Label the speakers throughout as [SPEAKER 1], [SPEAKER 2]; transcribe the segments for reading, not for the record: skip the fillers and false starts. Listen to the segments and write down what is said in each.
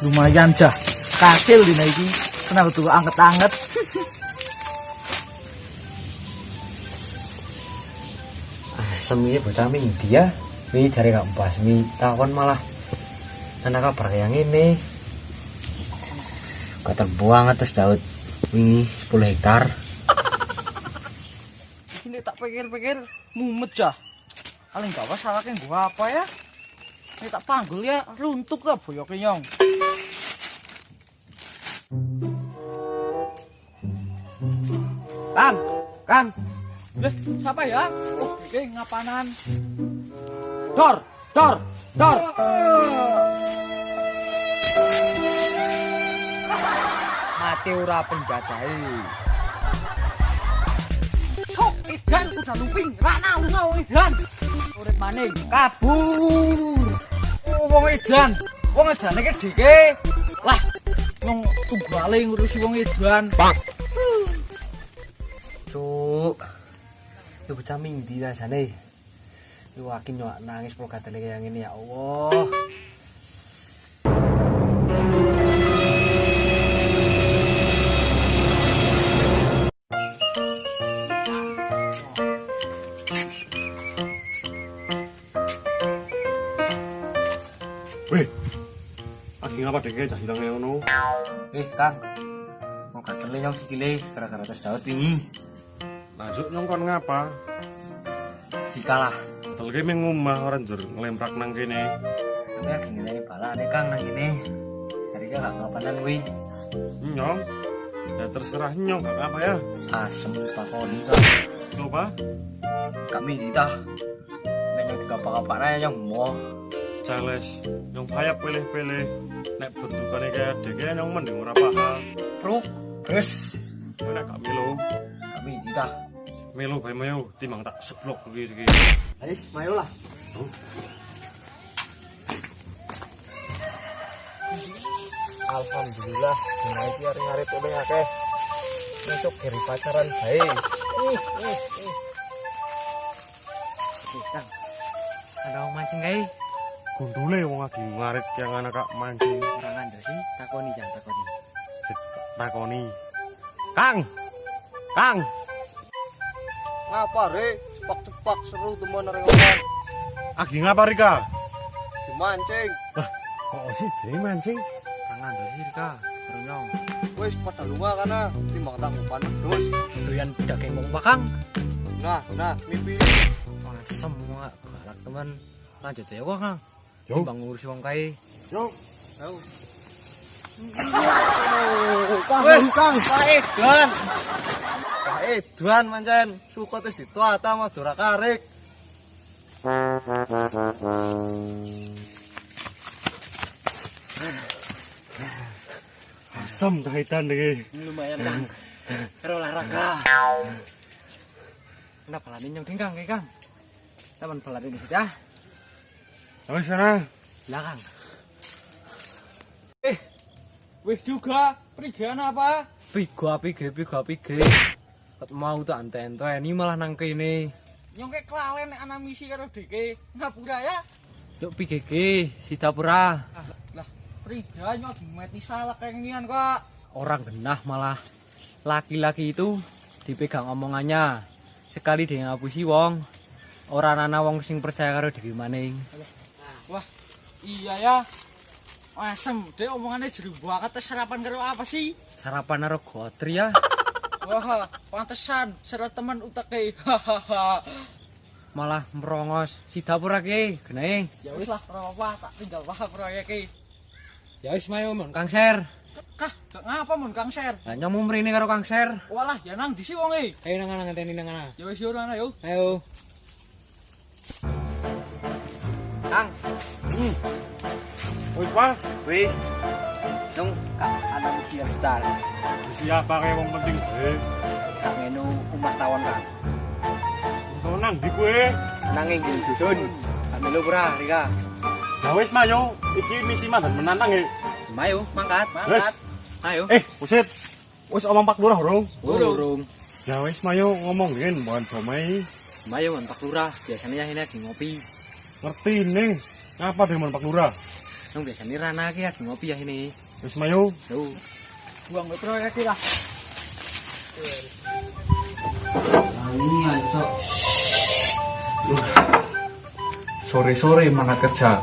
[SPEAKER 1] lumayan jah. Kasil dina iki. Kenapa tuh anget-anget?
[SPEAKER 2] Asem iki bocah dia. Mi jare gak basmi takon malah ana kabar kaya ngene. Kok terbuang atas Daud wingi 10 hektar.
[SPEAKER 1] Ini tak pikir-pikir mumet jah. Paling gak masalahnya gua apa ya? Ini tak panggil ya, runtuk lah boyok nyong. Kang. Siapa ya? Oh, ini ngapanan? Dor.
[SPEAKER 2] Mati ora penjajahi.
[SPEAKER 1] Sok, Idan udah luping. Rana lunga wong Idan. Urip maning kabur. Oh, wong Idan iki dike. Lah, wong tunggale ngurusi wong Idan.
[SPEAKER 2] Cuk. Yo bocah mindi rasane. Yo akin yo nangis pro gatele kaya ngene ya Allah.
[SPEAKER 3] Weh, lagi ngapa denge cah hilangnya ngono?
[SPEAKER 2] Kang. Mau gatele nyong sikile gara-gara tes Daud wingi.
[SPEAKER 3] Lanjut nyong kon ngapa?
[SPEAKER 2] Dikalah.
[SPEAKER 3] Telke ming omah ora njur nglemprak nang kene.
[SPEAKER 2] Tapi lagi ngene balane Kang nang kene. Dari gak ngapanan kuwi.
[SPEAKER 3] Nyong. Ya terserah nyong gak apa ya.
[SPEAKER 2] Asem takoni Kang.
[SPEAKER 3] Coba.
[SPEAKER 2] Kami ditah. Nek nyong dikapak-kapakne nyong moh.
[SPEAKER 3] Cales. Nyong hayap pilih-pilih. Nek bentukane kaya deke nyong mending ora paham.
[SPEAKER 2] Truk. Terus
[SPEAKER 3] Nek gak melu.
[SPEAKER 2] kami ditah.
[SPEAKER 3] Melu bae mayo timbang tak seblok iki.
[SPEAKER 2] Wis, mayo lah. Alhamdulillah, dina iki arep-arep oleh akeh. Untuk kiri pacaran bae. Kang. Ada wong mancing kae.
[SPEAKER 3] Gundule wong lagi ngarit yang anak kak mancing.
[SPEAKER 2] Ora ngandel sih, takoni jan takoni.
[SPEAKER 3] Takoni. Kang. Kang.
[SPEAKER 4] Ngapa re? Cepak-cepak seru temen areng ngomong.
[SPEAKER 3] Agi ngapa Rika?
[SPEAKER 4] Dimancing.
[SPEAKER 3] Kok sih dhewe mancing?
[SPEAKER 2] Ora ngandel sih Rika, karo nyong.
[SPEAKER 4] Wis pada lunga kana timbang tak umpan wedhus.
[SPEAKER 2] Doyan daging wong Kang.
[SPEAKER 4] Nah, mimpi.
[SPEAKER 2] Asem wong galak teman. Lanjut ya kok Kang.
[SPEAKER 3] Yo.
[SPEAKER 2] Bang ngurusi wong kae.
[SPEAKER 3] Yo.
[SPEAKER 4] Kang, Edan. Kak Edan mancen suka terus dituata mas dora karik.
[SPEAKER 3] Asam kaitan deh.
[SPEAKER 2] Lumayan Kang. Karo olahraga. Kenapa balane nyong ding Kang, Kang? Taman balane ini sudah.
[SPEAKER 3] Wis sana.
[SPEAKER 2] Lah Kang.
[SPEAKER 1] Wih juga, perigan apa?
[SPEAKER 2] Pige. Ket mau tak ente-enteni malah nang kene.
[SPEAKER 1] Nyong ke kelalen nek ana misi karo deke. Ngapura ya?
[SPEAKER 2] Yuk pige Sidapura.
[SPEAKER 1] Lah, perigan nyong dimeti salah kengian kok.
[SPEAKER 2] Orang genah malah. Laki-laki itu dipegang omongannya. Sekali dia ngapusi wong. Ora ana wong sing percaya karo dhewe maning.
[SPEAKER 1] Wah, iya ya. Asem, dek omongannya jeru banget sarapan karo apa sih?
[SPEAKER 2] Sarapan karo gotri ya.
[SPEAKER 1] Wah, pantesan serat teman utake. Hahaha.
[SPEAKER 2] Malah merongos Sidapura ki, genahe.
[SPEAKER 1] Ya wis lah, ora apa-apa, tak tinggal paham proyeke.
[SPEAKER 2] Ya wis mayo mon Kang Ser.
[SPEAKER 1] Kah, gak ngapa mun Kang Ser?
[SPEAKER 2] Lah nyong mrene karo Kang Ser.
[SPEAKER 1] Walah, ya nang disi wonge.
[SPEAKER 2] Ayo nang ana ngenteni nang ana.
[SPEAKER 1] Ya wis yo ana yo.
[SPEAKER 2] Ayo. Kang.
[SPEAKER 3] Wis Pak.
[SPEAKER 2] Wis. Nung Kang ana mesti bentar.
[SPEAKER 3] Siapa kayak wong penting dhewe?
[SPEAKER 2] Kang ngenu umah tawon Kang.
[SPEAKER 3] Nang ndi kowe?
[SPEAKER 2] Nanging ing dusun. Amelo pura Rika.
[SPEAKER 3] Ya wis mayo, iki misi mandan menantang ya.
[SPEAKER 2] Mayo mangkat.
[SPEAKER 3] Wis.
[SPEAKER 2] Ayo.
[SPEAKER 3] Usit. Wis omong Pak Lurah urung?
[SPEAKER 2] Urung.
[SPEAKER 3] Ya wis mayo ngomong ngene mohon bomai.
[SPEAKER 2] Mayo mon Pak Lurah, biasanya ini lagi ngopi.
[SPEAKER 3] Ngerti nih. Ngapa dengan Pak Lurah?
[SPEAKER 2] Yang biasanya Rana ki lagi ngopi ya ini.
[SPEAKER 3] Wis mayu.
[SPEAKER 2] Yo.
[SPEAKER 1] Buang ke proyek iki lah.
[SPEAKER 2] Ini aja. Sore-sore mangkat kerja.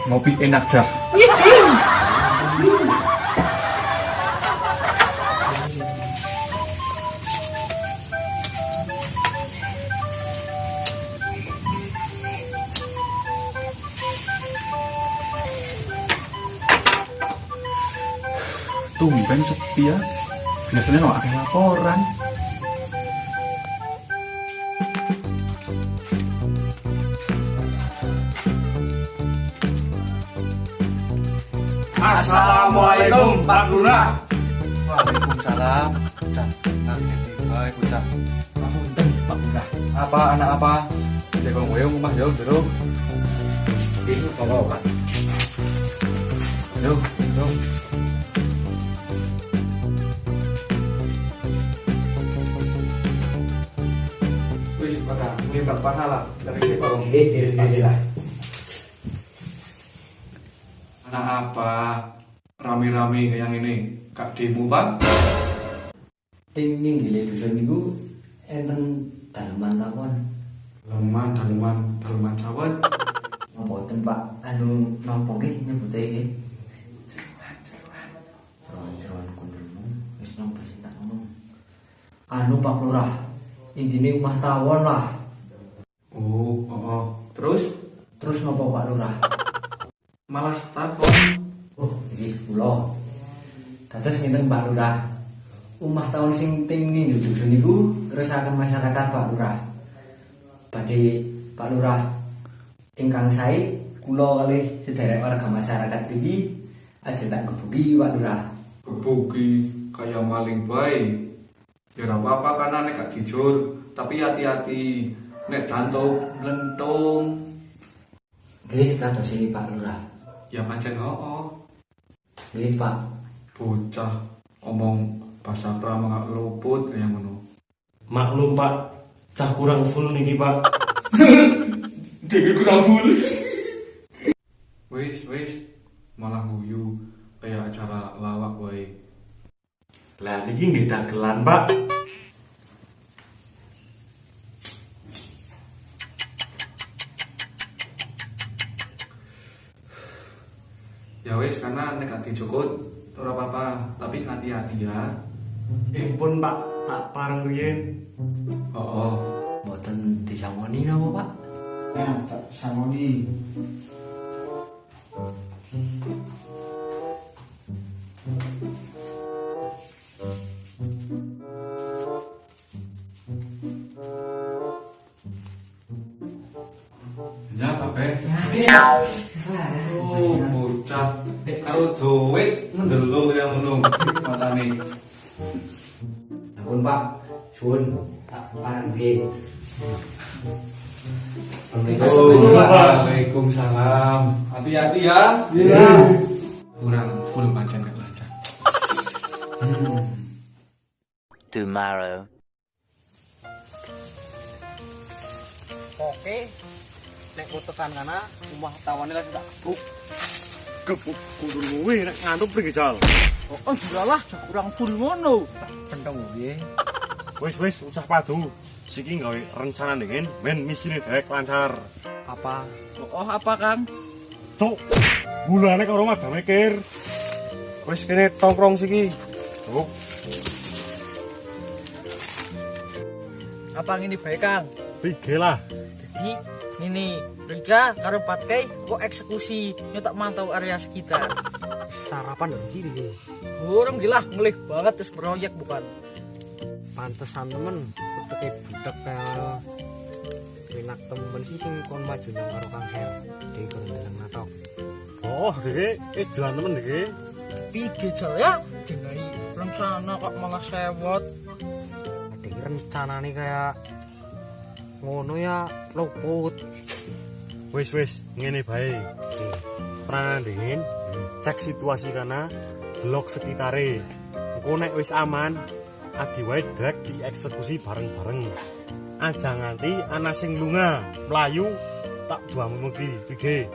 [SPEAKER 2] Ngopi enak jah. Tumben sepi ya. Biasanya no akeh laporan.
[SPEAKER 3] Assalamualaikum Pak Lurah.
[SPEAKER 2] Waalaikumsalam. Waalaikumsalam. Punten Pak Lurah. Apa anak apa? Jago ngoyong rumah jauh jeruk. Itu kalau Pak. Yo. Wis pada ngembak pahala dari Jepang. Anak apa? Rame-rame kayak yang ini. Kak demo, Pak?
[SPEAKER 5] Tinggi gile dusun niku enten daleman tawon.
[SPEAKER 2] Daleman sawat.
[SPEAKER 5] Mboten Pak, anu napa nggih nyebute nggih? Jeroan kundulmu wis napa sing tak ngomong. Anu Pak Lurah, intine omah tawon lah.
[SPEAKER 2] Oh.
[SPEAKER 5] Terus napa Pak Lurah?
[SPEAKER 2] Malah takon.
[SPEAKER 5] Oh, nggih kula. Dados ngenten Pak Lurah. Omah tawon sing tinggi dusun niku ngresaken masyarakat Pak Lurah. Badhe Pak Lurah ingkang sae kula kalih sedherek warga masyarakat iki ajeng tak kebuki Pak Lurah.
[SPEAKER 2] Kebuki kayak maling bae. Ya ora apa-apa karena nek gak jujur, tapi hati-hati. Nek dantuk mlentung.
[SPEAKER 5] Nggih kados iki Pak Lurah.
[SPEAKER 2] Ya pancen hooh.
[SPEAKER 5] Nggih Pak.
[SPEAKER 2] Bocah omong bahasa pramangak luput kayak ngono.
[SPEAKER 3] Maklum Pak, cah kurang full niki Pak.
[SPEAKER 2] Dhewe kurang full. Wis, malah guyu kayak acara lawak wae.
[SPEAKER 3] Lah niki nggih dagelan Pak.
[SPEAKER 2] Ya wis karena nek gak dijukut ora apa-apa, tapi hati-hati ya.
[SPEAKER 3] Pun Pak, tak pareng riyen.
[SPEAKER 2] Oh.
[SPEAKER 5] Mboten disangoni napa Pak?
[SPEAKER 2] Nah, tak sangoni. Ya, Pak. Oh, bocah. Karo duit ndelok kaya ngono matane.
[SPEAKER 5] Ampun Pak, suwun tak pareng nggih.
[SPEAKER 2] Waalaikumsalam. Hati-hati ya. Iya. Kurang full pancen gak lancar.
[SPEAKER 6] Tomorrow.
[SPEAKER 2] Oke. Nek putusan kana rumah tawane lagi tak gebuk.
[SPEAKER 3] Gebuk kundulmu kuwi nek ngantuk priki jal.
[SPEAKER 1] Oh, juralah kurang full ngono.
[SPEAKER 2] Pentong piye?
[SPEAKER 3] Wis usah padu. Siki gawe rencana dingin men misine dewek lancar.
[SPEAKER 2] Apa?
[SPEAKER 1] Oh, apa Kang?
[SPEAKER 3] Cuk, bulane karo madha mikir. Wis kene tongkrong siki. Cuk,
[SPEAKER 1] Apa ngene bae Kang?
[SPEAKER 3] pige lah.
[SPEAKER 1] Jadi ini Rika karo Patkai kok eksekusi nyotak mantau area sekitar.
[SPEAKER 2] Sarapan dong kiri.
[SPEAKER 1] Burung gila ngelih banget terus proyek bukan.
[SPEAKER 2] Pantesan temen kuteke budak kayak enak temen sih sing kon maju nang karo Kang Hel di Gunung Natok.
[SPEAKER 3] Oh, dhewe edan temen dhewe.
[SPEAKER 1] Pige jal ya jenai rencana kok malah sewot.
[SPEAKER 2] Ada rencanane kayak ngono ya luput.
[SPEAKER 3] Wis ngene bae. Peranan dingin, cek situasi kana blok sekitare. Engko nek wis aman, agi wae drag dieksekusi bareng-bareng. Aja nganti ana sing lunga, mlayu tak duamu mugi. Pige.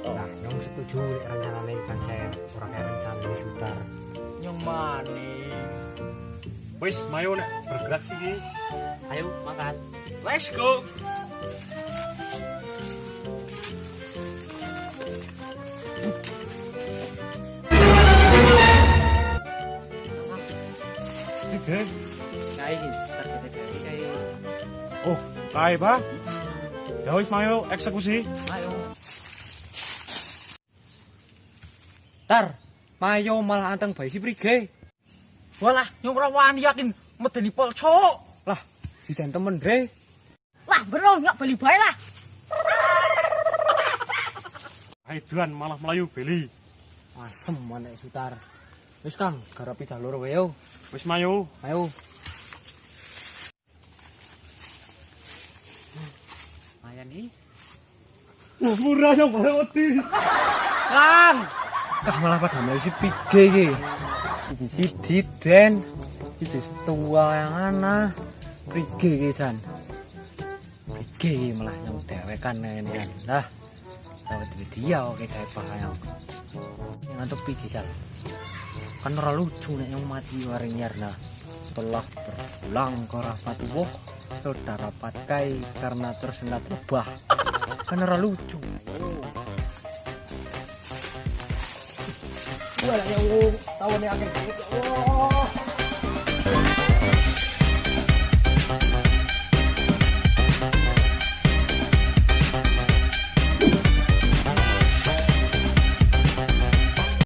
[SPEAKER 2] Nah, nyong setuju nek rencanane pancen ora kaya rencana Sutar.
[SPEAKER 1] Nyong maning.
[SPEAKER 3] Wis, mayo nek bergerak sih.
[SPEAKER 2] Ayo makan.
[SPEAKER 1] Let's go.
[SPEAKER 3] Tiga.
[SPEAKER 2] Kae iki, terkete kae.
[SPEAKER 3] Oh, kae Pak. Ya wis mayo eksekusi.
[SPEAKER 2] Ayo. Tar, mayo malah anteng bayi si prige.
[SPEAKER 1] Walah, nyong ora wani yakin medeni pol cuk.
[SPEAKER 2] Lah, sidan temen Dre.
[SPEAKER 7] Lah, bro, nyok beli bae lah.
[SPEAKER 3] Edan malah melayu beli.
[SPEAKER 2] Asem manek Sutar. Wis Kang, garap pida loro wae yo.
[SPEAKER 3] Wis mayo.
[SPEAKER 2] Ayo. Ayan nih.
[SPEAKER 3] Wah, murah yang melewati.
[SPEAKER 2] Kang. Kah malah pada mulai si pige iki. Iki si Diden. Iki tua yang ana. Pige iki Jan. Pige iki malah yang dewekan ini kan. Lah. Dawet dia oke kayak pahayang. Yang ngantuk pige Jan. Kan ora lucu nek yang mati waringnya nah. Telah berpulang ke rahmat Allah, saudara Patkai karena tersendat lebah. Kan ora lucu.
[SPEAKER 1] Wah, ya Allah, tawane akeh. Oh.